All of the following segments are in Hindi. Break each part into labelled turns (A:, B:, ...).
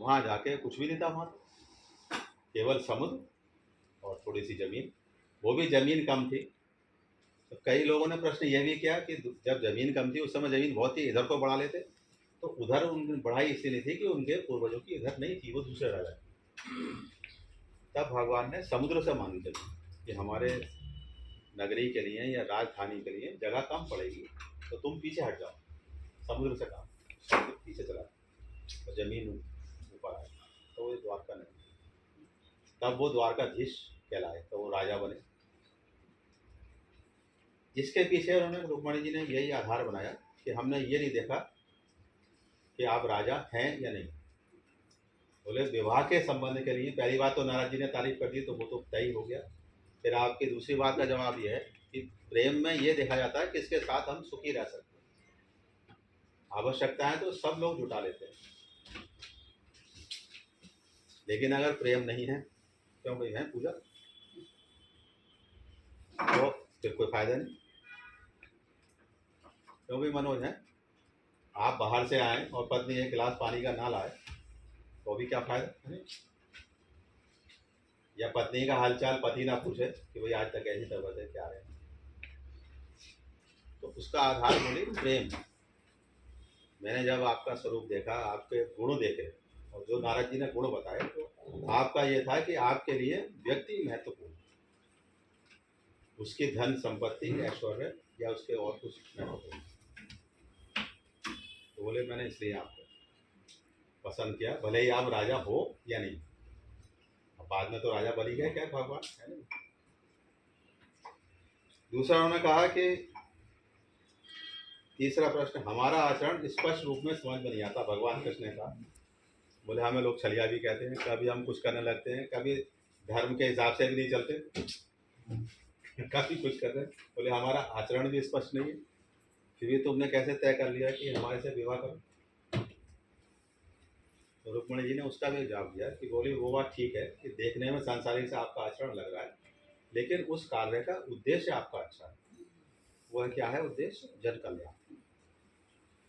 A: वहाँ जाके कुछ भी नहीं था, वहाँ केवल समुद्र और थोड़ी सी ज़मीन, वो भी ज़मीन कम थी। तो कई लोगों ने प्रश्न ये भी किया कि जब ज़मीन कम थी उस समय ज़मीन बहुत थी, इधर को बढ़ा लेते। तो उधर उनकी बढ़ाई इसलिए नहीं थी कि उनके पूर्वजों की इधर नहीं थी, वो दूसरे राजा थे। तब भगवान ने समुद्र से मांगी ज़मीन कि हमारे नगरी के लिए या राजधानी के लिए जगह कम पड़ेगी, तो तुम पीछे हट जाओ, समुद्र से काम, समुद्र पीछे चला तो ज़मीन ऊपर आए। तो वो द्वारका नहीं, तब वो द्वारकाधीश कहलाए, तो वो राजा बने। इसके पीछे उन्होंने, रुक्मणी जी ने यही आधार बनाया कि हमने ये नहीं देखा कि आप राजा हैं या नहीं। बोले विवाह के संबंध के लिए पहली बात तो नारद जी ने तारीफ कर दी, तो वो तो तय हो गया। फिर आपकी दूसरी बात का जवाब ये है कि प्रेम में ये देखा जाता है कि इसके साथ हम सुखी रह सकते हैं। आवश्यकता है तो सब लोग जुटा लेते हैं, लेकिन अगर प्रेम नहीं है, क्यों भाई है पूजा, तो फिर कोई फायदा नहीं। क्यों भाई मनोज है, आप बाहर से आए और पत्नी एक गिलास पानी का ना लाए तो भी क्या फायदा है? या पत्नी का हालचाल पति ना पूछे कि भाई आज तक ऐसी तबीयत है, क्या है, तो उसका आधार बोली प्रेम। मैंने जब आपका स्वरूप देखा, आपके गुण देखे, और जो नारद जी ने गुण बताए, तो आपका ये था कि आपके लिए व्यक्ति महत्वपूर्ण, उसकी धन संपत्ति ऐश्वर्य या उसके और कुछ महत्वपूर्ण। तो बोले मैंने इसलिए आपको पसंद किया, भले ही आप राजा हो या नहीं। अब बाद में तो राजा बन ही गए, क्या भगवान है नहीं। दूसरा उन्होंने कहा कि तीसरा प्रश्न, हमारा आचरण स्पष्ट रूप में समझ में नहीं आता। भगवान कृष्ण ने कहा, बोले हमें लोग छलिया भी कहते हैं, कभी हम कुछ करने लगते हैं, कभी धर्म के हिसाब से भी नहीं चलते, कभी कुछ करते हैं। बोले हमारा आचरण भी स्पष्ट नहीं है, फिर भी तुमने कैसे तय कर लिया कि हमारे से विवाह करो। तो रुक्मणी जी ने उसका भी जवाब दिया कि बोली वो बात ठीक है कि देखने में सांसारिक से आपका आचरण लग रहा है, लेकिन उस कार्य का उद्देश्य आपका अच्छा है। वह क्या है उद्देश्य? जन कल्याण,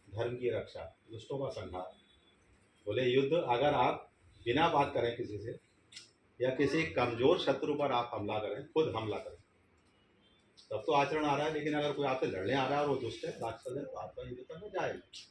A: धर्म की रक्षा, दुष्टों का संहार। बोले युद्ध अगर आप बिना बात करें किसी से, या किसी कमजोर शत्रु पर आप हमला करें, खुद हमला करें, तब तो आचरण आ रहा है। लेकिन अगर कोई आपसे लड़ने आ रहा है और वो दुष्ट है, राक्षस है, तो आपका युद्ध करना जाएगा।